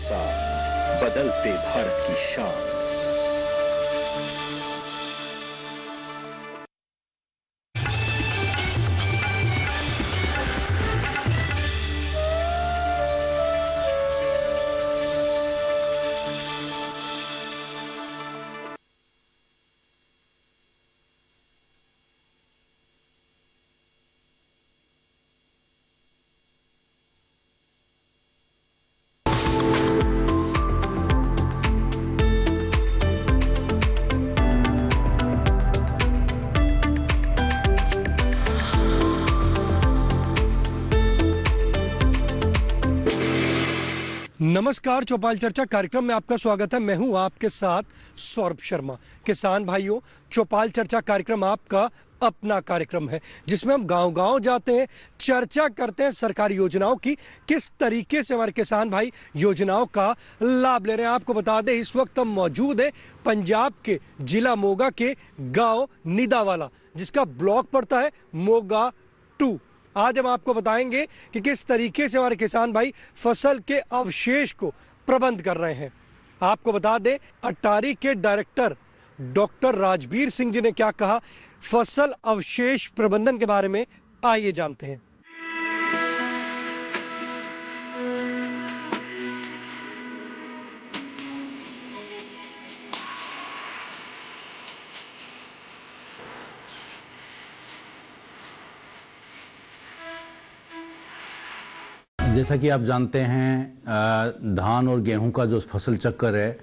साथ बदलते भारत की शान। नमस्कार, चौपाल चर्चा कार्यक्रम में आपका स्वागत है। मैं हूं आपके साथ सौरभ शर्मा। किसान भाइयों, चौपाल चर्चा कार्यक्रम आपका अपना कार्यक्रम है जिसमें हम गांव-गांव जाते हैं, चर्चा करते हैं सरकारी योजनाओं की, किस तरीके से हमारे किसान भाई योजनाओं का लाभ ले रहे हैं। आपको बता दें, इस वक्त हम मौजूद हैं पंजाब के जिला मोगा के गाँव निदावाला, जिसका ब्लॉक पड़ता है मोगा 2। आज हम आपको बताएंगे कि किस तरीके से हमारे किसान भाई फसल के अवशेष को प्रबंध कर रहे हैं। आपको बता दें, अटारी के डायरेक्टर डॉक्टर राजवीर सिंह जी ने क्या कहा फसल अवशेष प्रबंधन के बारे में, आइए जानते हैं। जैसा कि आप जानते हैं, धान और गेहूं का जो फसल चक्कर है,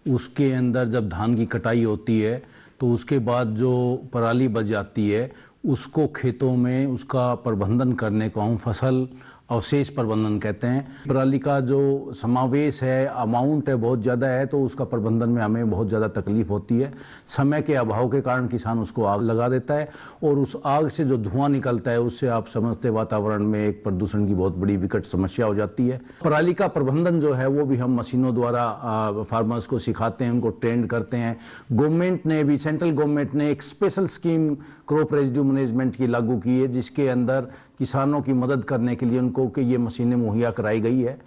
उसके अंदर जब धान की कटाई होती है तो उसके बाद जो पराली बच जाती है उसको खेतों में उसका प्रबंधन करने को हम फसल अवशेष प्रबंधन कहते हैं। पराली का जो समावेश है, अमाउंट है, बहुत ज़्यादा है, तो उसका प्रबंधन में हमें बहुत ज़्यादा तकलीफ होती है। समय के अभाव के कारण किसान उसको आग लगा देता है और उस आग से जो धुआं निकलता है उससे आप समझते वातावरण में एक प्रदूषण की बहुत बड़ी विकट समस्या हो जाती है। पराली का प्रबंधन जो है वो भी हम मशीनों द्वारा फार्मर्स को सिखाते हैं, उनको ट्रेंड करते हैं। गवर्नमेंट ने भी, सेंट्रल गवर्नमेंट ने एक special scheme crop residue management की लागू की है, जिसके अंदर किसानों की मदद करने के लिए उनको कि ये मशीनें मुहैया कराई गई है।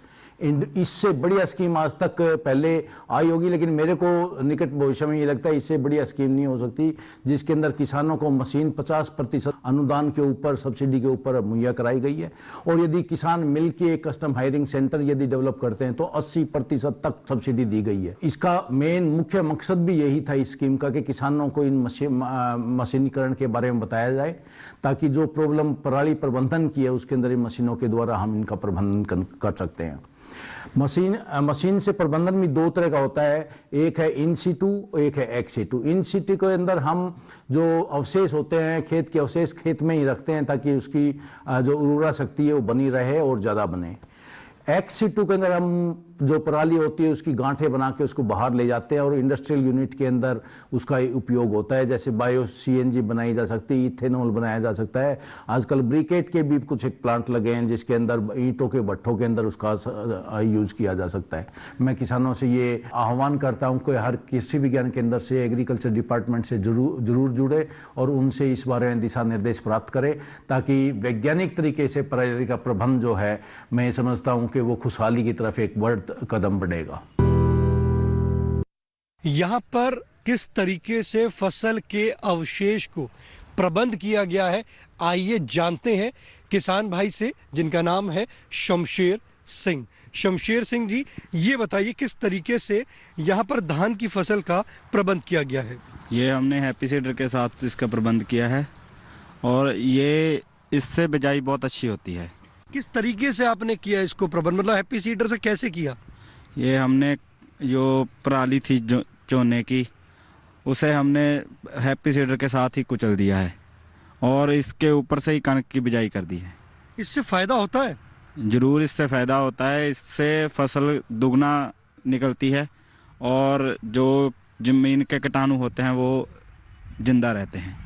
इससे बढ़िया स्कीम आज तक पहले आई होगी, लेकिन मेरे को निकट भविष्य में ये लगता है इससे बढ़िया स्कीम नहीं हो सकती, जिसके अंदर किसानों को मशीन 50% अनुदान के ऊपर, सब्सिडी के ऊपर मुहैया कराई गई है। और यदि किसान मिल के एक कस्टम हायरिंग सेंटर यदि डेवलप करते हैं तो 80% तक सब्सिडी दी गई है। इसका मेन मुख्य मकसद भी यही था इस स्कीम का कि किसानों को इन मशीनीकरण के बारे में बताया जाए, ताकि जो प्रॉब्लम पराली प्रबंधन की है उसके अंदर इन मशीनों के द्वारा हम इनका प्रबंधन कर सकते हैं। मशीन से प्रबंधन भी दो तरह का होता है, एक है इन सीटू, एक है एक्स सीटू। इन सीटू के अंदर हम जो अवशेष होते हैं, खेत के अवशेष खेत में ही रखते हैं ताकि उसकी जो उर्वरा शक्ति है वो बनी रहे और ज़्यादा बने। एक्स सीटू के अंदर हम जो पराली होती है उसकी गांठें बना के उसको बाहर ले जाते हैं और इंडस्ट्रियल यूनिट के अंदर उसका उपयोग होता है। जैसे बायो सीएनजी बनाई जा सकती है, इथेनॉल बनाया जा सकता है। आजकल ब्रिकेट के भी कुछ एक प्लांट लगे हैं जिसके अंदर ईंटों के भट्ठों के अंदर उसका यूज किया जा सकता है। मैं किसानों से ये आह्वान करता हूँ कि हर कृषि विज्ञान केंद्र से, एग्रीकल्चर डिपार्टमेंट से जरूर जुड़े और उनसे इस बारे में दिशा निर्देश प्राप्त करें, ताकि वैज्ञानिक तरीके से पराली का प्रबंध जो है, मैं समझता हूँ कि वो खुशहाली की तरफ एक बड़ा कदम बढ़ेगा। यहाँ पर किस तरीके से फसल के अवशेष को प्रबंध किया गया है, आइए जानते हैं किसान भाई से, जिनका नाम है शमशेर सिंह। शमशेर सिंह जी, ये बताइए किस तरीके से यहाँ पर धान की फसल का प्रबंध किया गया है। ये हमने हैप्पी सीडर के साथ इसका प्रबंध किया है और ये इससे बिजाई बहुत अच्छी होती है। किस तरीके से आपने किया इसको प्रबंध, मतलब हैप्पी सीडर से कैसे किया? ये हमने जो पराली थी जो चोने की, उसे हमने हैप्पी सीडर के साथ ही कुचल दिया है और इसके ऊपर से ही कणक की बिजाई कर दी है। इससे फायदा होता है? ज़रूर इससे फ़ायदा होता है। इससे फसल दुगना निकलती है और जो ज़मीन के कीटाणु होते हैं वो जिंदा रहते हैं।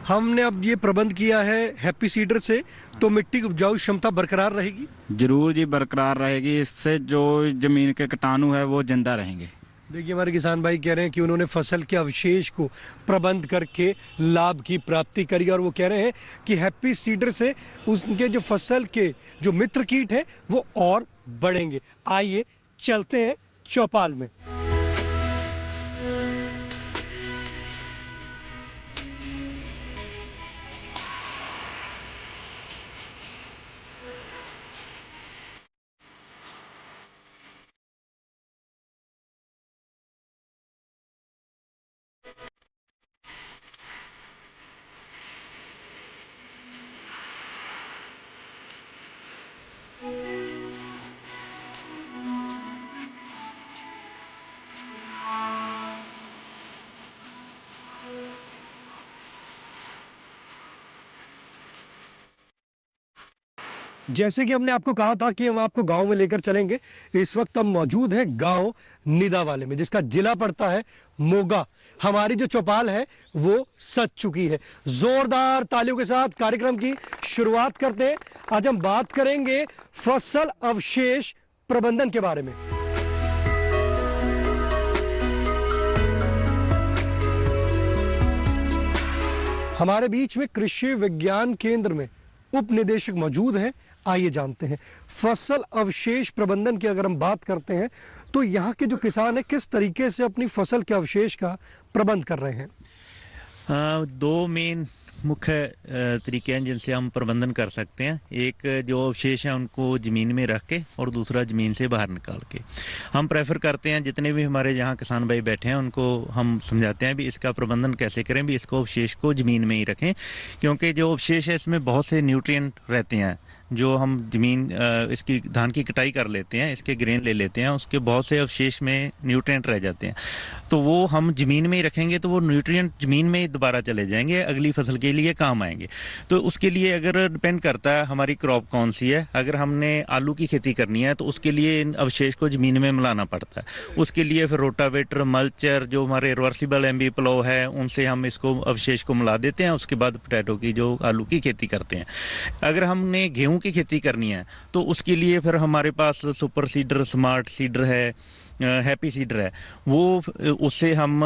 हमने अब ये प्रबंध किया है हैप्पी सीडर से, तो मिट्टी की उपजाऊ क्षमता बरकरार रहेगी? जरूर जी, बरकरार रहेगी। इससे जो जमीन के कीटाणु है वो जिंदा रहेंगे। देखिए, हमारे किसान भाई कह रहे हैं कि उन्होंने फसल के अवशेष को प्रबंध करके लाभ की प्राप्ति करी, और वो कह रहे हैं कि हैप्पी सीडर से उनके जो फसल के जो मित्र कीट है वो और बढ़ेंगे। आइए चलते हैं चौपाल में। जैसे कि हमने आपको कहा था कि हम आपको गांव में लेकर चलेंगे, इस वक्त हम मौजूद हैं गांव निदावाले में, जिसका जिला पड़ता है मोगा। हमारी जो चौपाल है वो सज चुकी है। जोरदार तालियों के साथ कार्यक्रम की शुरुआत करते हैं। आज हम बात करेंगे फसल अवशेष प्रबंधन के बारे में। हमारे बीच में कृषि विज्ञान केंद्र में उप निदेशक मौजूद हैं। आइए जानते हैं फसल अवशेष प्रबंधन की अगर हम बात करते हैं तो यहाँ के जो किसान हैं किस तरीके से अपनी फसल के अवशेष का प्रबंध कर रहे हैं। दो मेन मुख्य तरीके हैं जिनसे हम प्रबंधन कर सकते हैं। एक जो अवशेष हैं उनको ज़मीन में रख के और दूसरा ज़मीन से बाहर निकाल के। हम प्रेफर करते हैं जितने भी हमारे यहाँ किसान भाई बैठे हैं उनको हम समझाते हैं भी इसका प्रबंधन कैसे करें, भी इसको अवशेष को ज़मीन में ही रखें, क्योंकि जो अवशेष है इसमें बहुत से न्यूट्रिएंट रहते हैं। जो हम ज़मीन इसकी धान की कटाई कर लेते हैं, इसके ग्रेन ले लेते हैं, उसके बहुत से अवशेष में न्यूट्रिएंट रह जाते हैं, तो वो हम ज़मीन में ही रखेंगे तो वो न्यूट्रिएंट ज़मीन में ही दोबारा चले जाएंगे, अगली फसल के लिए काम आएंगे। तो उसके लिए अगर डिपेंड करता है हमारी क्रॉप कौन सी है। अगर हमने आलू की खेती करनी है तो उसके लिए इन अवशेष को ज़मीन में मिलाना पड़ता है। उसके लिए फिर रोटावेटर, मल्चर, जो हमारे रिवर्सिबल एमबी प्लो है, उनसे हम इसको अवशेष को मिला देते हैं। उसके बाद पोटैटो की जो आलू की खेती करते हैं। अगर हमने गेहूँ की खेती करनी है तो उसके लिए फिर हमारे पास सुपर सीडर, स्मार्ट सीडर है, हैप्पी सीडर है, वो उससे हम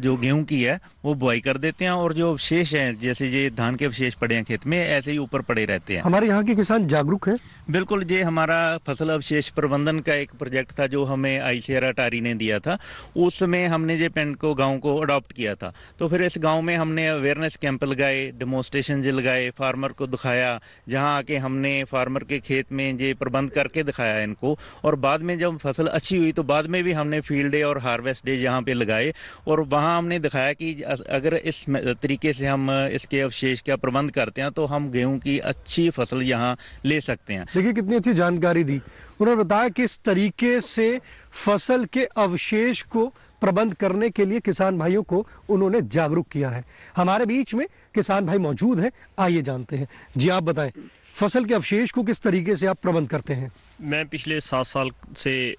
जो गेहूं की है वो बुआई कर देते हैं। और जो अवशेष हैं जैसे ये धान के अवशेष पड़े हैं खेत में, ऐसे ही ऊपर पड़े रहते हैं। हमारे यहाँ के किसान जागरूक हैं। बिल्कुल, ये हमारा फसल अवशेष प्रबंधन का एक प्रोजेक्ट था जो हमें आईसीआर अटारी ने दिया था। उस समय हमने ये पेंट को गाँव को अडॉप्ट किया था। तो फिर इस गाँव में हमने अवेयरनेस कैंप लगाए, डेमोन्स्ट्रेशन लगाए, फार्मर को दिखाया, जहाँ आके हमने फार्मर के खेत में ये प्रबंध करके दिखाया इनको। और बाद में जब फसल अच्छी हुई तो बाद में भी हमने फील्ड डे और हार्वेस्ट डे यहाँ पे लगाए और वहाँ हमने दिखाया कि अगर इस तरीके से हम इसके अवशेष का प्रबंध करते हैं तो हम गेहूं की अच्छी फसल यहाँ ले सकते हैं। देखिए कितनी अच्छी जानकारी दी। उन्होंने बताया कि इस तरीके से फसल के अवशेष को प्रबंध करने के लिए किसान भाइयों को उन्होंने जागरूक किया है। हमारे बीच में किसान भाई मौजूद हैं, आइए जानते हैं। जी आप बताएं, फसल के अवशेष को किस तरीके से आप प्रबंध करते हैं। मैं पिछले 7 साल से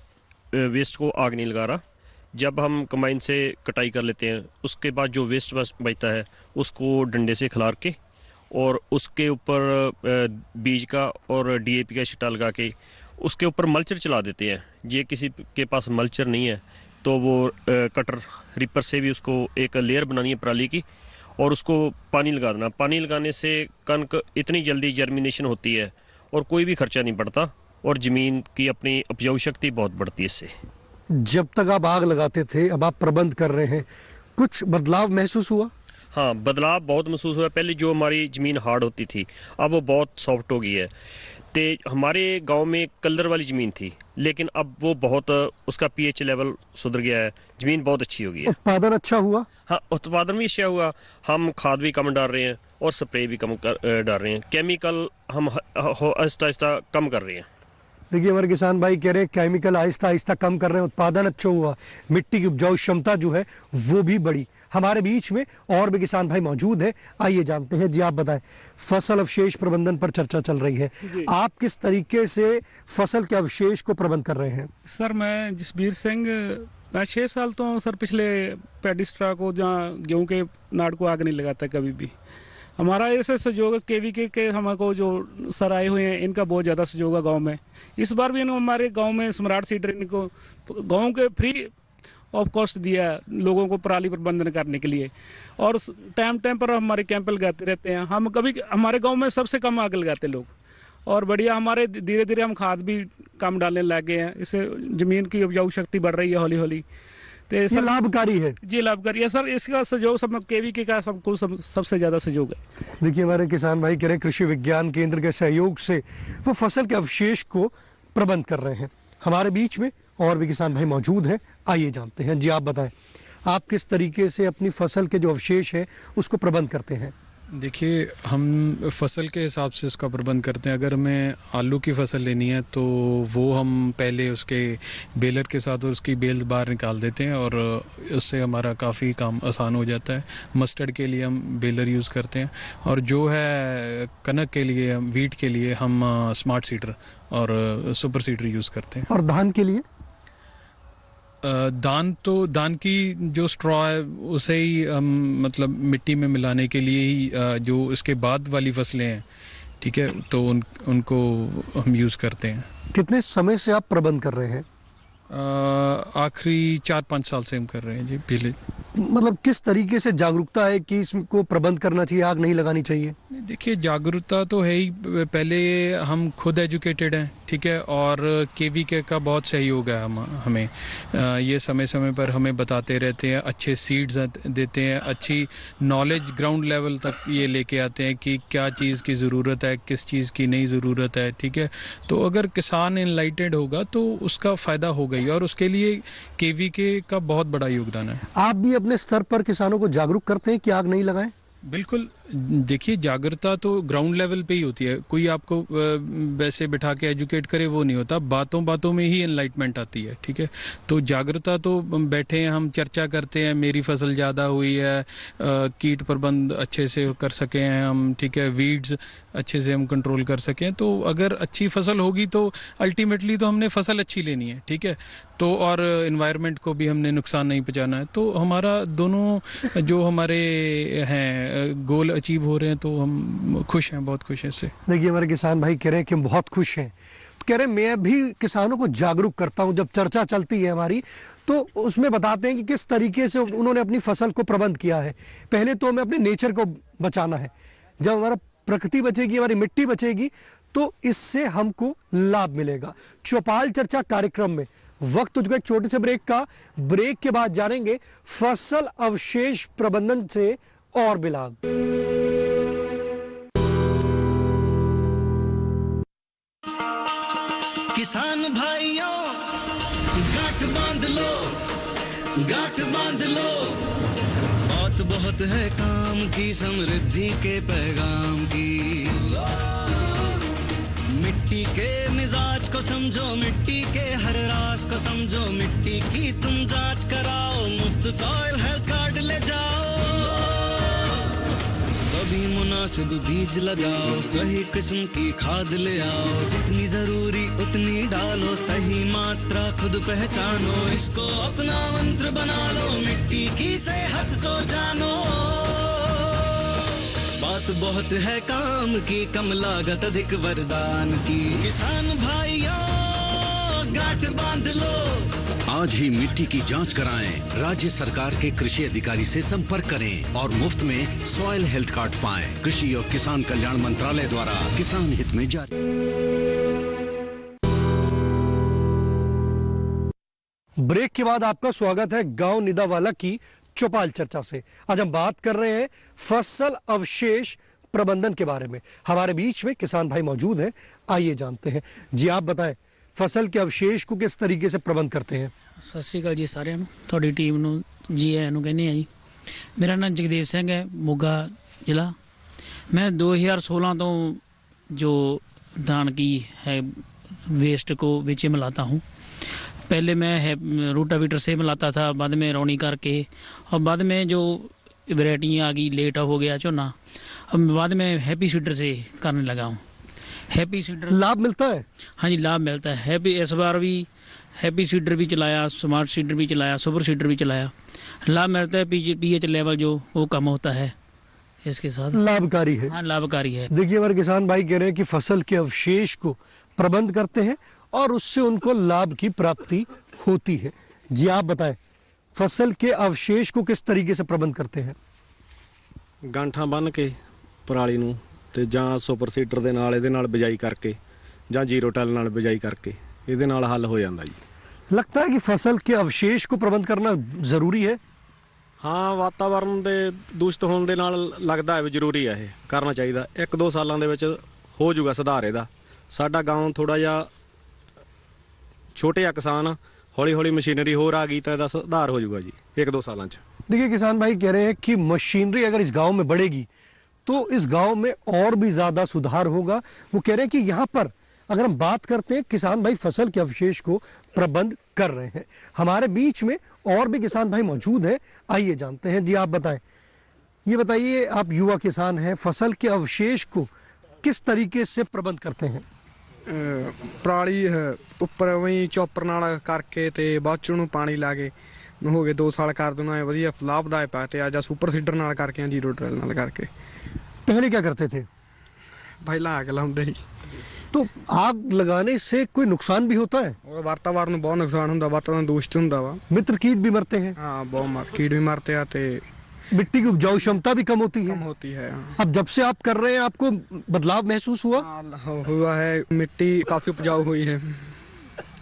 वेस्ट को आग नहीं लगा रहा। जब हम कंबाइन से कटाई कर लेते हैं उसके बाद जो वेस्ट बचता है उसको डंडे से खिलार के और उसके ऊपर बीज का और डीएपी का छिट्टा लगा के उसके ऊपर मल्चर चला देते हैं। ये किसी के पास मल्चर नहीं है तो वो कटर रिपर से भी उसको एक लेयर बनानी है पराली की और उसको पानी लगा देना। पानी लगाने से कणक इतनी जल्दी जर्मिनेशन होती है और कोई भी खर्चा नहीं पड़ता और ज़मीन की अपनी उपजाऊ शक्ति बहुत बढ़ती है इससे। जब तक आप आग लगाते थे, अब आप प्रबंध कर रहे हैं, कुछ बदलाव महसूस हुआ? हाँ, बदलाव बहुत महसूस हुआ। पहले जो हमारी ज़मीन हार्ड होती थी अब वो बहुत सॉफ्ट हो गई है। तो हमारे गांव में कलर वाली ज़मीन थी लेकिन अब वो बहुत उसका पीएच लेवल सुधर गया है, ज़मीन बहुत अच्छी हो गई है। उत्पादन अच्छा हुआ? हाँ, उत्पादन भी अच्छा हुआ। हम खाद भी कम डाल रहे हैं और स्प्रे भी कम डाल रहे हैं। केमिकल हम आहिस्ता आहिस्ता कम कर रहे हैं। देखिए हमारे किसान भाई कह रहे हैं केमिकल आहिस्ता आहिस्ता कम कर रहे हैं, उत्पादन अच्छा हुआ, मिट्टी की उपजाऊ क्षमता जो है वो भी बढ़ी। हमारे बीच में और भी किसान भाई मौजूद हैं, आइए जानते हैं। जी आप बताएं, फसल अवशेष प्रबंधन पर चर्चा चल रही है, आप किस तरीके से फसल के अवशेष को प्रबंध कर रहे हैं? सर मैं जसबीर सिंह, मैं 6 साल तो सर पिछले पेडिस्ट्रा को जहाँ गेहूँ के नाड़ को आग नहीं लगाता कभी भी। हमारा ऐसे सहयोग केवीके के हमको जो सर आए हुए हैं इनका बहुत ज़्यादा सहयोग है गांव में। इस बार भी हमारे गांव में स्मार्ट सीडर इनको गांव के फ्री ऑफ कॉस्ट दिया लोगों को पराली प्रबंधन करने के लिए और टाइम टाइम पर हमारे कैंप लगाते रहते हैं। हम कभी हमारे गांव में सबसे कम आग लगाते लोग और बढ़िया हमारे धीरे धीरे हम खाद भी कम डालने लग गए हैं। इससे ज़मीन की उपजाऊ शक्ति बढ़ रही है हौली हौली। तो ये लाभकारी है। जी लाभकारी है सर। इसका सहयोग सब केवीके का सबको सबसे ज़्यादा सहयोग है। देखिए हमारे किसान भाई कह रहे हैं कृषि विज्ञान केंद्र के सहयोग से वो फसल के अवशेष को प्रबंध कर रहे हैं। हमारे बीच में और भी किसान भाई मौजूद हैं, आइए जानते हैं। जी आप बताएं, आप किस तरीके से अपनी फसल के जो अवशेष है उसको प्रबंध करते हैं? देखिए, हम फसल के हिसाब से इसका प्रबंध करते हैं। अगर हमें आलू की फसल लेनी है तो वो हम पहले उसके बेलर के साथ उसकी बेल बाहर निकाल देते हैं और उससे हमारा काफ़ी काम आसान हो जाता है। मस्टर्ड के लिए हम बेलर यूज़ करते हैं और जो है कनक के लिए, वीट के लिए हम स्मार्ट सीडर और सुपर सीडर यूज़ करते हैं। और धान के लिए? धान की जो स्ट्रॉ है उसे ही हम मतलब मिट्टी में मिलाने के लिए ही जो इसके बाद वाली फसलें हैं, ठीक है, तो उनको हम यूज़ करते हैं। कितने समय से आप प्रबंध कर रहे हैं? आखिरी 4-5 साल से हम कर रहे हैं जी। पहले मतलब किस तरीके से जागरूकता है कि इसको प्रबंध करना चाहिए, आग नहीं लगानी चाहिए? देखिए, जागरूकता तो है ही। पहले हम खुद एजुकेटेड हैं, ठीक है, और केवीके का बहुत सहयोग है हमें। ये समय समय पर हमें बताते रहते हैं, अच्छे सीड्स देते हैं, अच्छी नॉलेज ग्राउंड लेवल तक ये लेके आते हैं कि क्या चीज़ की ज़रूरत है, किस चीज़ की नहीं ज़रूरत है, ठीक है। तो अगर किसान एनलाइटेड होगा तो उसका फ़ायदा होगा ही, और उसके लिए केवीके का बहुत बड़ा योगदान है। आप भी अपने स्तर पर किसानों को जागरूक करते हैं कि आग नहीं लगाएं? बिल्कुल। देखिए, जागरूकता तो ग्राउंड लेवल पे ही होती है। कोई आपको वैसे बिठा के एजुकेट करे वो नहीं होता, बातों बातों में ही एनलाइटमेंट आती है, ठीक है। तो जागरूकता तो बैठे हैं, हम चर्चा करते हैं, मेरी फसल ज़्यादा हुई है, कीट प्रबंध अच्छे से कर सकें हम, ठीक है, वीड्स अच्छे से हम कंट्रोल कर सकें। तो अगर अच्छी फसल होगी तो अल्टीमेटली तो हमने फसल अच्छी लेनी है, ठीक है, तो और एनवायरनमेंट को भी हमने नुकसान नहीं पहुंचाना है। तो हमारा दोनों जो हमारे हैं गोल अचीव हो रहे हैं, तो हम खुश हैं, बहुत खुश हैं इससे। देखिए हमारे किसान भाई कह रहे हैं कि हम बहुत खुश हैं। तो कह रहे हैं मैं भी किसानों को जागरूक करता हूं। जब चर्चा चलती है हमारी तो उसमें बताते हैं कि किस तरीके से उन्होंने अपनी फसल को प्रबंध किया है। पहले तो हमें अपने नेचर को बचाना है। जब हमारा प्रकृति बचेगी, हमारी मिट्टी बचेगी, तो इससे हमको लाभ मिलेगा। चौपाल चर्चा कार्यक्रम में वक्त हो चुका है छोटे से ब्रेक का। ब्रेक के बाद जानेंगे फसल अवशेष प्रबंधन से और भी लाभ। किसान भाइयों, गांठ बांध लो, गांठ बांध लो। बहुत बहुत है काम की, समृद्धि के पैगाम की। मिट्टी के मिजाज को समझो, मिट्टी के हर राज को समझो, मिट्टी की तुम जांच कराओ, मुफ्त सॉइल हेल्थ कार्ड ले जाओ। कभी मुनासिब बीज लगाओ, सही किस्म की खाद ले आओ, जितनी जरूरी उतनी डालो, सही मात्रा खुद पहचानो, इसको अपना मंत्र बना लो, मिट्टी की सेहत को जानो। बात बहुत है काम की, कम लागत अधिक वरदान की। किसान भाइयों, गांठ बांध लो। आज ही मिट्टी की जांच कराएं। राज्य सरकार के कृषि अधिकारी से संपर्क करें और मुफ्त में सॉइल हेल्थ कार्ड पाएं। कृषि और किसान कल्याण मंत्रालय द्वारा किसान हित में जारी। ब्रेक के बाद आपका स्वागत है गांव निदावाला की चौपाल चर्चा से। आज हम बात कर रहे हैं फसल अवशेष प्रबंधन के बारे में। हमारे बीच में किसान भाई मौजूद हैं, आइए जानते हैं। जी आप बताएं, फसल के अवशेष को किस तरीके से प्रबंध करते हैं? सत श्री अकाल जी सारिਆਂ ਨੂੰ, ਤੁਹਾਡੀ ਟੀਮ ਨੂੰ ਜੀ ਆਇਆਂ ਨੂੰ ਕਹਿੰਦੇ ਆ ਜੀ। मेरा नाम जगदेव सिंह है, मोगा ज़िला। मैं 2016 तो जो धान की है वेस्ट को बेचे मिलाता हूँ। पहले मैं रोटावीटर से मिलाता था, बाद में रौनी करके, और बाद में जो वैरायटियाँ आ गई, लेट हो गया झोना, अब बाद में हैप्पी सीडर से करने लगा हूँ। हैप्पी सीडर लाभ मिलता है? हाँ जी, लाभ मिलता है। हैप्पी इस बार भी हैप्पी सीडर भी चलाया, स्मार्ट सीडर भी चलाया, सुपर सीडर भी चलाया। लाभ मिलता है। पीएच लेवल जो वो कम होता है इसके साथ। लाभकारी है। हाँ, लाभकारी है। देखिए हमारे किसान भाई कह रहे हैं कि फसल के अवशेष को प्रबंध करते हैं और उससे उनको लाभ की प्राप्ति होती है। जी आप बताएं, फसल के अवशेष को किस तरीके से प्रबंध करते हैं? गांठा बन के पराली नूं ਤੇ ਜਾਂ ਸੁਪਰ ਸੀਡਰ ਦੇ ਨਾਲ ਇਹਦੇ ਨਾਲ ਬਿਜਾਈ ਕਰਕੇ ਜਾਂ ਜ਼ੀਰੋ ਟੈਲ ਨਾਲ ਬਿਜਾਈ ਕਰਕੇ ਇਹਦੇ ਨਾਲ ਹੱਲ ਹੋ ਜਾਂਦਾ ਜੀ। लगता है कि फसल के अवशेष को प्रबंध करना ज़रूरी है। ਹਾਂ ਵਾਤਾਵਰਨ ਦੇ ਦੂਸ਼ਿਤ ਹੋਣ ਦੇ ਨਾਲ ਲੱਗਦਾ ਹੈ ਵੀ ਜ਼ਰੂਰੀ ਹੈ, ਇਹ ਕਰਨਾ ਚਾਹੀਦਾ। 1-2 ਸਾਲਾਂ ਦੇ ਵਿੱਚ ਹੋ ਜਾਊਗਾ ਸੁਧਾਰ ਇਹਦਾ। ਸਾਡਾ ਗਾਉਂ ਥੋੜਾ ਜਿਹਾ ਛੋਟੇ ਆ ਕਿਸਾਨ, ਹੌਲੀ ਹੌਲੀ ਮਸ਼ੀਨਰੀ ਹੋਰ ਆ ਗਈ ਤਾਂ ਇਹਦਾ ਸੁਧਾਰ ਹੋ ਜਾਊਗਾ ਜੀ 1-2 ਸਾਲਾਂ 'ਚ। देखिए किसान भाई कह रहे हैं कि मशीनरी अगर इस गांव में बढ़ेगी तो इस गांव में और भी ज़्यादा सुधार होगा। वो कह रहे हैं कि यहाँ पर अगर हम बात करते हैं, किसान भाई फसल के अवशेष को प्रबंध कर रहे हैं। हमारे बीच में और भी किसान भाई मौजूद हैं, आइए जानते हैं। जी आप बताएं, ये बताइए, आप युवा किसान हैं, फसल के अवशेष को किस तरीके से प्रबंध करते हैं? पराली ਉੱਪਰ ਵਈ ਚੌਪਰ ਨਾਲ ਕਰਕੇ ਤੇ ਬਾਅਦ ਚ ਉਹਨੂੰ ਪਾਣੀ ਲਾ ਕੇ ਹੋ ਗਏ 2 ਸਾਲ ਕਰ ਦੇਣਾ ਹੈ, ਵਧੀਆ ਲਾਭਦਾਇਕ ਹੈ। ਤੇ ਅੱਜ ਸੁਪਰ ਸੀਡਰ ਨਾਲ ਕਰਕੇ ਜ਼ੀਰੋ ਟ੍ਰੇਲ ਨਾਲ ਕਰਕੇ। पहले क्या करते थे? ਪਹਿਲਾਂ ਆਗ ਲਾਉਂਦੇ ਸੀ। तो आग लगाने से कोई नुकसान भी होता है? ਉਹ ਵਾਤਾਵਰਨ ਨੂੰ ਬਹੁਤ ਨੁਕਸਾਨ ਹੁੰਦਾ, ਵਾਤਾਵਰਨ ਦੂਸ਼ਿਤ ਹੁੰਦਾ ਵਾ। मित्र कीट भी मरते हैं? हाँ बहुत कीट भी मरते हैं। ते मिट्टी की उपजाऊ क्षमता भी कम होती है। कम होती है। अब जब से आप कर रहे हैं आपको बदलाव महसूस हुआ? हुआ है, मिट्टी काफी उपजाऊ हुई है,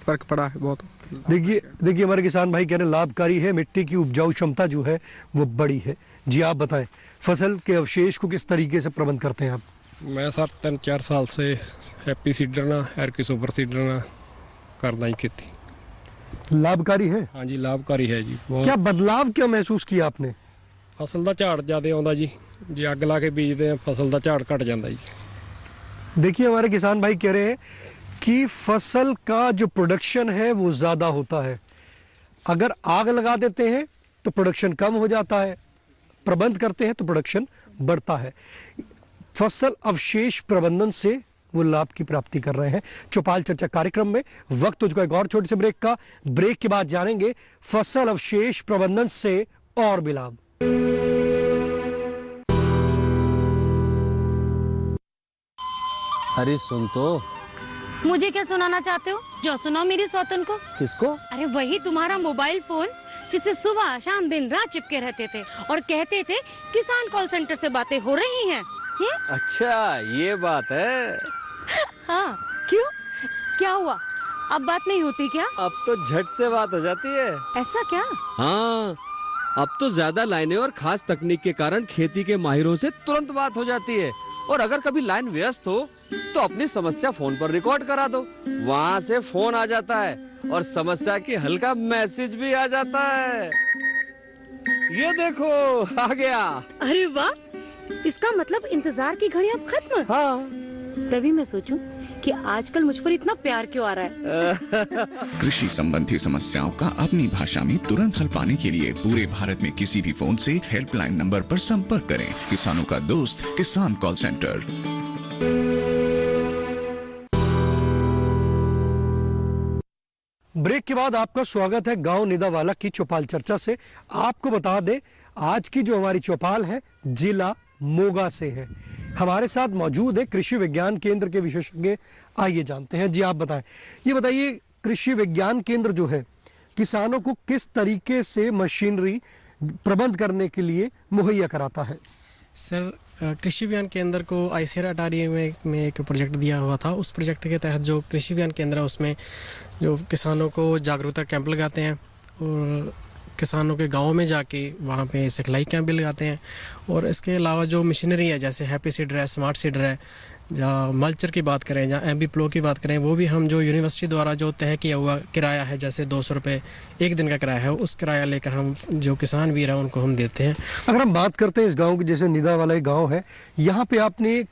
फर्क पड़ा है बहुत। देखिए हमारे किसान भाई कह रहे हैं लाभकारी है, मिट्टी की उपजाऊ क्षमता जो है वो बड़ी है। जी आप बताएं, फसल के अवशेष को किस तरीके से प्रबंध करते हैं आप? मैं सर 3-4 साल से हैप्पी सीडर ना एरकी सुपर सीडर ना करना ही खेती। लाभकारी है? हाँ जी लाभकारी है जी बहुत। क्या बदलाव क्या महसूस किया आपने? फसल का झाड़ ज़्यादा आता जी, जे अग ला के बीजते हैं फसल का झाड़ घट जाता जी। देखिए हमारे किसान भाई कह रहे हैं कि फसल का जो प्रोडक्शन है वो ज़्यादा होता है, अगर आग लगा देते हैं तो प्रोडक्शन कम हो जाता है, प्रबंध करते हैं तो प्रोडक्शन बढ़ता है। फसल अवशेष प्रबंधन से वो लाभ की प्राप्ति कर रहे हैं। चौपाल चर्चा कार्यक्रम में वक्त हो चुका है एक और छोटे से ब्रेक का। ब्रेक के बाद जानेंगे फसल अवशेष प्रबंधन से और भी लाभ। अरे सुन तो। मुझे क्या सुनाना चाहते हो? जो सुनाओ मेरी सौतन को। किसको? अरे वही तुम्हारा मोबाइल फोन जिससे सुबह शाम दिन रात चिपके रहते थे और कहते थे किसान कॉल सेंटर से बातें हो रही हैं। अच्छा ये बात है। हाँ क्यों, क्या हुआ? अब बात नहीं होती क्या? अब तो झट से बात हो जाती है। ऐसा क्या? हाँ अब तो ज्यादा लाइनें और खास तकनीक के कारण खेती के माहिरों से तुरंत बात हो जाती है। और अगर कभी लाइन व्यस्त हो तो अपनी समस्या फोन पर रिकॉर्ड करा दो, वहाँ से फोन आ जाता है और समस्या की हल का मैसेज भी आ जाता है। ये देखो आ गया। अरे वाह, इसका मतलब इंतजार की घड़ी अब खत्म। हाँ। तभी मैं सोचूं कि आजकल मुझ पर इतना प्यार क्यों आ रहा है। कृषि संबंधी समस्याओं का अपनी भाषा में तुरंत हल पाने के लिए पूरे भारत में किसी भी फोन से हेल्पलाइन नंबर पर संपर्क करें। किसानों का दोस्त किसान कॉल सेंटर। ब्रेक के बाद आपका स्वागत है गांव निदावाला की चौपाल चर्चा से। आपको बता दें आज की जो हमारी चौपाल है जिला मोगा से है। हमारे साथ मौजूद है कृषि विज्ञान केंद्र के विशेषज्ञ। आइए जानते हैं। जी आप बताएं, ये बताइए कृषि विज्ञान केंद्र जो है किसानों को किस तरीके से मशीनरी प्रबंध करने के लिए मुहैया कराता है? सर कृषि विज्ञान केंद्र को ICAR अटारी में एक प्रोजेक्ट दिया हुआ था। उस प्रोजेक्ट के तहत जो कृषि विज्ञान केंद्र है उसमें जो किसानों को जागरूकता कैंप लगाते हैं और किसानों के गाँव में जाके वहाँ पे सिखलाई कैंप भी लगाते हैं। और इसके अलावा जो मशीनरी है जैसे हैप्पी सीडर है, स्मार्ट सीडर है, जहाँ मल्चर की बात करें, जहाँ MB प्लो की बात करें, वो भी हम जो यूनिवर्सिटी द्वारा जो तय किया हुआ किराया है जैसे 200 रुपये एक दिन का किराया है, उस किराया लेकर हम जो किसान वीर हैं उनको हम देते हैं। अगर हम बात करते हैं इस गांव की, जैसे निदावाला एक गांव है, यहाँ पे आपने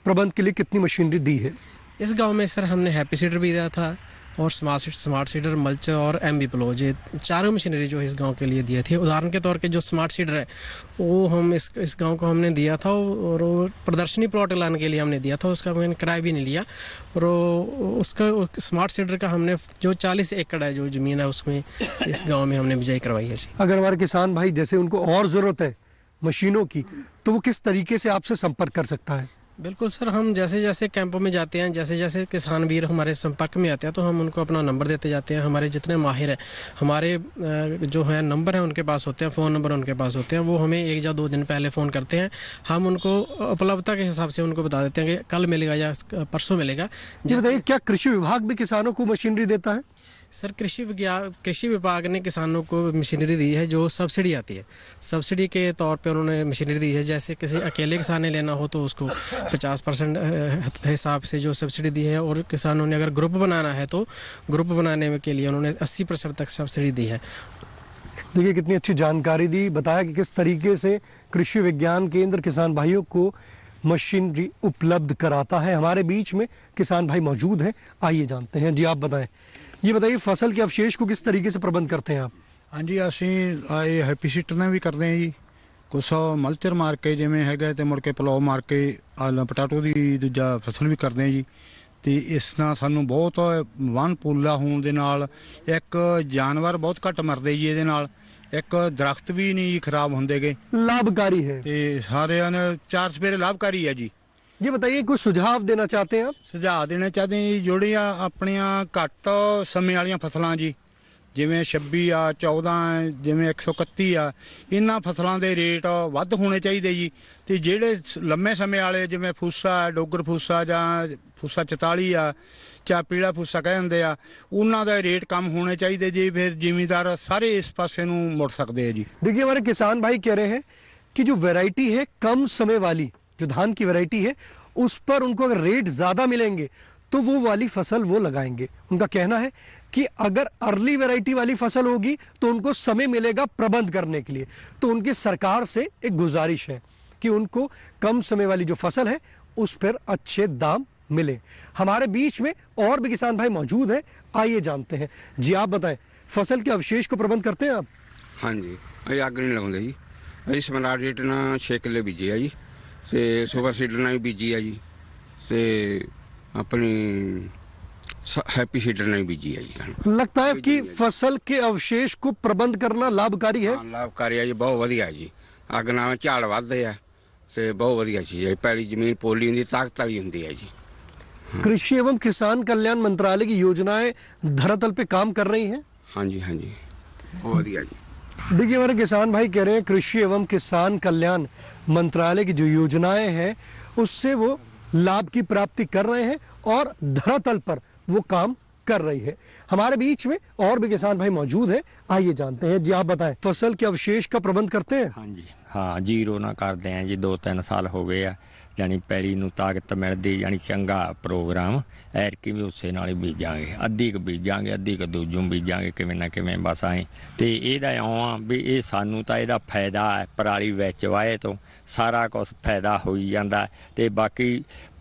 प्रबंध के लिए कितनी मशीनरी दी है? इस गांव में सर हमने हैप्पी सीडर भी दिया था और स्मार्ट सीडर, मल्चर और MB प्लो, ये चारों मशीनरी जो इस गांव के लिए दिए थे। उदाहरण के तौर पे जो स्मार्ट सीडर है वो हम इस गांव को हमने दिया था और वो प्रदर्शनी प्लॉट लाने के लिए हमने दिया था, उसका मैंने किराया भी नहीं लिया। और उसका स्मार्ट सीडर का हमने जो 40 एकड़ है जो ज़मीन है उसमें इस गाँव में हमने बिजाई करवाई है। अगर हमारे किसान भाई जैसे उनको और ज़रूरत है मशीनों की तो वो किस तरीके से आपसे संपर्क कर सकता है? बिल्कुल सर, हम जैसे जैसे कैंपों में जाते हैं, जैसे जैसे किसान वीर हमारे संपर्क में आते हैं, तो हम उनको अपना नंबर देते जाते हैं। हमारे जितने माहिर हैं, हमारे जो है नंबर हैं उनके पास होते हैं, फ़ोन नंबर उनके पास होते हैं। वो हमें 1 या 2 दिन पहले फ़ोन करते हैं। हम उनको उपलब्धता के हिसाब से उनको बता देते हैं कि कल मिलेगा या परसों मिलेगा। जी बताइए, क्या कृषि विभाग भी किसानों को मशीनरी देता है? सर, कृषि विभाग ने किसानों को मशीनरी दी है जो सब्सिडी आती है। सब्सिडी के तौर पे उन्होंने मशीनरी दी है। जैसे किसी अकेले किसान ने लेना हो तो उसको 50% हिसाब से जो सब्सिडी दी है, और किसानों ने अगर ग्रुप बनाना है तो ग्रुप बनाने के लिए उन्होंने 80% तक सब्सिडी दी है। देखिए कितनी अच्छी जानकारी दी, बताया कि किस तरीके से कृषि विज्ञान केंद्र किसान भाइयों को मशीनरी उपलब्ध कराता है। हमारे बीच में किसान भाई मौजूद हैं, आइए जानते हैं। जी आप बताएं, ये बताइए फसल के अवशेष को किस तरीके से प्रबंध करते हैं आप? हाँ जी, ਅਸੀਂ ਇਹ ਹੈਪੀ ਸੀਟਰ ਨਾਲ ਵੀ ਕਰਦੇ ਹਾਂ ਜੀ। ਕੁਛ ਮਲਚਰ ਮਾਰ ਕੇ ਜਿਵੇਂ ਹੈਗਾ ਤੇ ਮੁੜ ਕੇ ਪਲਾਉ ਮਾਰ ਕੇ ਆਲੂ ਪਟਾਟੋ ਦੀ ਦੂਜਾ ਫਸਲ ਵੀ ਕਰਦੇ ਹਾਂ ਜੀ। ਤੇ ਇਸ ਨਾਲ ਸਾਨੂੰ ਬਹੁਤ ਵਨ ਪੂਲਾ ਹੋਣ ਦੇ ਨਾਲ ਇੱਕ ਜਾਨਵਰ ਬਹੁਤ ਘੱਟ ਮਰਦੇ ਜੀ ਇਹਦੇ ਨਾਲ, ਇੱਕ ਦਰਖਤ ਵੀ ਨਹੀਂ ਖਰਾਬ ਹੁੰਦੇਗੇ। लाभकारी है ਤੇ ਸਾਰਿਆਂ ਨੇ 4 ਸਵੇਰੇ ਲਾਭਕਾਰੀ ਹੈ ਜੀ। ये बताइए, कुछ सुझाव देना चाहते हैं आप? ਸੁਝਾਅ ਦੇਣਾ ਚਾਹਦੇ ਜੀ, ਜਿਹੜੀਆਂ ਆਪਣੀਆਂ ਘੱਟ ਸਮੇਂ ਵਾਲੀਆਂ ਫਸਲਾਂ ਜੀ, ਜਿਵੇਂ 26 ਆ 14 ਜਿਵੇਂ 131 ਆ, ਇਹਨਾਂ ਫਸਲਾਂ ਦੇ ਰੇਟ ਵੱਧ ਹੋਣੇ ਚਾਹੀਦੇ ਜੀ। ਤੇ ਜਿਹੜੇ ਲੰਮੇ ਸਮੇਂ ਵਾਲੇ ਜਿਵੇਂ ਫੂਸਾ, ਡੋਗਰ ਫੂਸਾ ਜਾਂ ਫੂਸਾ 44 ਆ ਜਾਂ ਪੀਲਾ ਫੂਸਾ ਕਹਿੰਦੇ ਆ, ਉਹਨਾਂ ਦਾ ਰੇਟ कम होने चाहिए जी। फिर जिमीदार सारे इस पासे ਨੂੰ ਮੁੜ ਸਕਦੇ ਆ जी। देखिए हमारे किसान भाई कह रहे हैं कि जो वैरायटी है कम समय वाली, जो धान की वैरायटी है, उस पर उनको अगर रेट ज़्यादा मिलेंगे तो वो वाली फसल वो लगाएंगे। उनका कहना है कि अगर अर्ली वैरायटी वाली फसल होगी तो उनको समय मिलेगा प्रबंध करने के लिए। तो उनकी सरकार से एक गुजारिश है कि उनको कम समय वाली जो फसल है उस पर अच्छे दाम मिले। हमारे बीच में और भी किसान भाई मौजूद हैं, आइए जानते हैं। जी आप बताएं, फसल के अवशेष को प्रबंध करते हैं आप? हाँ जी, अभी आग नहीं लगाते जी। अभी सम्राट रेट ना 6 किले बीजे है जी, ਤੇ ਸੁਪਰ ਸੀਡਰ ਨਾਲ ਵੀ ਬੀਜੀ ਆ ਜੀ, ਤੇ अपनी हैप्पी सीडर ने बीजी है जी। लगता है कि फसल के अवशेष को प्रबंध करना लाभकारी है? लाभकारी है जी, बहुत वधिया जी। अग नाल झाड़ वधदे आ ते बहुत वधिया चीज़ है। पहली जमीन पोली हुंदी, ताकत वाली हुंदी है जी। कृषि एवं किसान कल्याण मंत्रालय की योजनाएं धरातल पे काम कर रही हैं? हाँ जी, हाँ जी, बहुत वधिया जी। देखिए हमारे किसान भाई कह रहे हैं कृषि एवं किसान कल्याण मंत्रालय की जो योजनाएं हैं उससे वो लाभ की प्राप्ति कर रहे हैं और धरातल पर वो काम कर रही है। हमारे बीच में और भी किसान भाई मौजूद हैं, आइए जानते हैं। जी आप बताएं, फसल के अवशेष का प्रबंध करते हैं? हाँ जी, हाँ जीरो ना करते हैं जी। 2-3 साल हो गए आ, यानी पैली नूं ताकत मिलदी, यानी चंगा प्रोग्राम। ਐਰਕੀ ਵੀ ਉਸੇ ਨਾਲ ਹੀ ਬੀਜਾਂਗੇ, ਅੱਧੀ ਕੁ ਬੀਜਾਂਗੇ, ਅੱਧੀ ਕੁ ਦੂਜੂ ਬੀਜਾਂਗੇ, ਕਿਵੇਂ ਨਾ ਕਿਵੇਂ ਬਸ ਆਏ। ਤੇ ਇਹਦਾ ਆਉਂ ਵੀ ਇਹ ਸਾਨੂੰ ਤਾਂ ਇਹਦਾ ਫਾਇਦਾ ਹੈ, ਪਰਾਲੀ ਵਿੱਚ ਵਾਏ ਤੋਂ ਸਾਰਾ ਕੁਝ ਫਾਇਦਾ ਹੋਈ ਜਾਂਦਾ। ਤੇ ਬਾਕੀ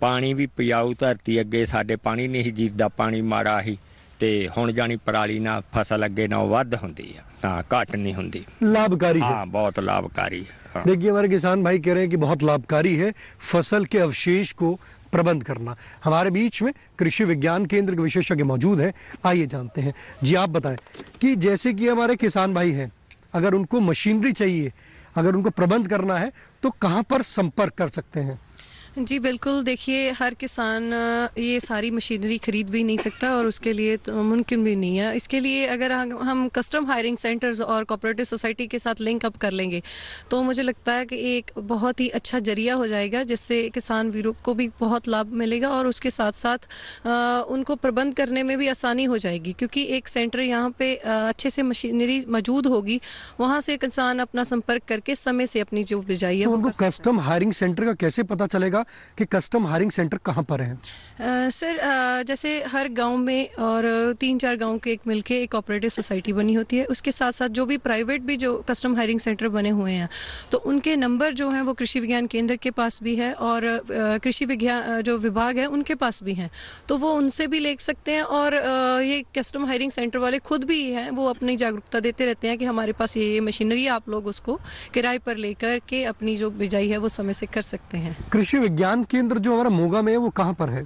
ਪਾਣੀ ਵੀ ਪਿਆਊ ਧਰਤੀ, ਅੱਗੇ ਸਾਡੇ ਪਾਣੀ ਨਹੀਂ ਜੀਦਾ, ਪਾਣੀ ਮਾੜਾ ਹੀ। ਤੇ ਹੁਣ ਜਾਨੀ ਪਰਾਲੀ ਨਾਲ ਫਸਲ ਅੱਗੇ ਨਾਲੋਂ ਵੱਧ ਹੁੰਦੀ ਆ, ਹਾਂ ਘੱਟ नहीं ਹੁੰਦੀ। लाभकारी है? हाँ बहुत लाभकारी है। देखिए हमारे किसान भाई कह रहे हैं कि बहुत लाभकारी है फसल के अवशेष को प्रबंध करना। हमारे बीच में कृषि विज्ञान केंद्र के विशेषज्ञ मौजूद हैं, आइए जानते हैं। जी आप बताएं कि जैसे कि हमारे किसान भाई हैं, अगर उनको मशीनरी चाहिए, अगर उनको प्रबंध करना है तो कहाँ पर संपर्क कर सकते हैं? जी बिल्कुल, देखिए हर किसान ये सारी मशीनरी खरीद भी नहीं सकता और उसके लिए तो मुमकिन भी नहीं है। इसके लिए अगर हम कस्टम हायरिंग सेंटर्स और कोऑपरेटिव सोसाइटी के साथ लिंक अप कर लेंगे तो मुझे लगता है कि एक बहुत ही अच्छा जरिया हो जाएगा, जिससे किसान वीरों को भी बहुत लाभ मिलेगा और उसके साथ साथ उनको प्रबंध करने में भी आसानी हो जाएगी, क्योंकि एक सेंटर यहाँ पे अच्छे से मशीनरी मौजूद होगी, वहाँ से किसान अपना संपर्क करके समय से अपनी जो बिजाई है वो कस्टम हायरिंग सेंटर का कैसे पता चलेगा कि कस्टम हायरिंग सेंटर कहाँ पर है? सर जैसे हर गांव में और 3-4 गांव के एक मिलके एक कोऑपरेटिव सोसाइटी बनी होती है, उसके साथ साथ जो भी प्राइवेट भी जो कस्टम हायरिंग सेंटर बने हुए हैं तो उनके नंबर जो हैं वो कृषि विज्ञान केंद्र के पास भी है और कृषि विज्ञान जो विभाग है उनके पास भी हैं, तो वो उनसे भी ले सकते हैं। और ये कस्टम हायरिंग सेंटर वाले खुद भी हैं, वो अपनी जागरूकता देते रहते हैं कि हमारे पास ये मशीनरी, आप लोग उसको किराए पर लेकर के अपनी जो बिजाई है वो समय से कर सकते हैं। कृषि विज्ञान केंद्र जो हमारा मोगा में है वो कहाँ पर है?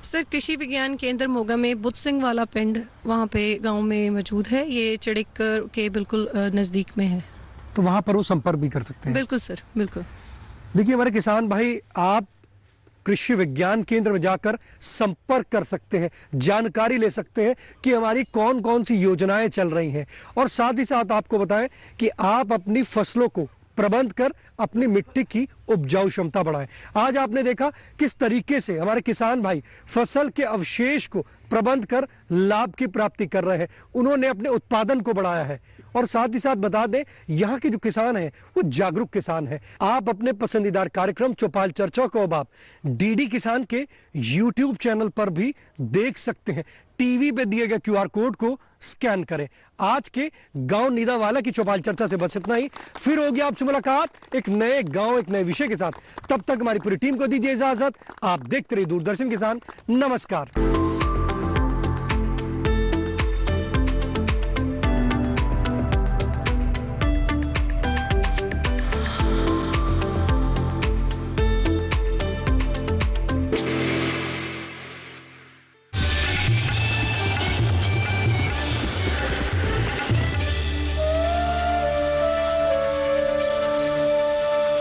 सर कृषि विज्ञान केंद्र मोगा में बुद्ध सिंह वाला पिंड वहाँ पे गांव में मौजूद है, ये चिड़िक के बिल्कुल नज़दीक में है, तो वहाँ पर वो संपर्क भी कर सकते हैं। बिल्कुल सर, बिल्कुल। देखिए हमारे किसान भाई, आप कृषि विज्ञान केंद्र में जाकर संपर्क कर सकते हैं, जानकारी ले सकते हैं कि हमारी कौन कौन सी योजनाएं चल रही हैं, और साथ ही साथ आपको बताएं कि आप अपनी फसलों को प्रबंध कर अपनी मिट्टी की उपजाऊ क्षमता बढ़ाएं। आज आपने देखा किस तरीके से हमारे किसान भाई फसल के अवशेष को प्रबंध कर लाभ की प्राप्ति कर रहे हैं, उन्होंने अपने उत्पादन को बढ़ाया है। और साथ ही साथ बता दें, यहाँ के जो किसान हैं वो जागरूक किसान हैं। आप अपने पसंदीदा कार्यक्रम चौपाल चर्चा को अब आप डीडी किसान के YouTube चैनल पर भी देख सकते हैं। टीवी पे दिए गए QR कोड को स्कैन करें। आज के गांव नीदावाला की चौपाल चर्चा से बस इतना ही। फिर होगी आपसे मुलाकात एक नए गांव, एक नए विषय के साथ। तब तक हमारी पूरी टीम को दीजिए इजाजत। आप देखते रहिए दूरदर्शन किसान। नमस्कार।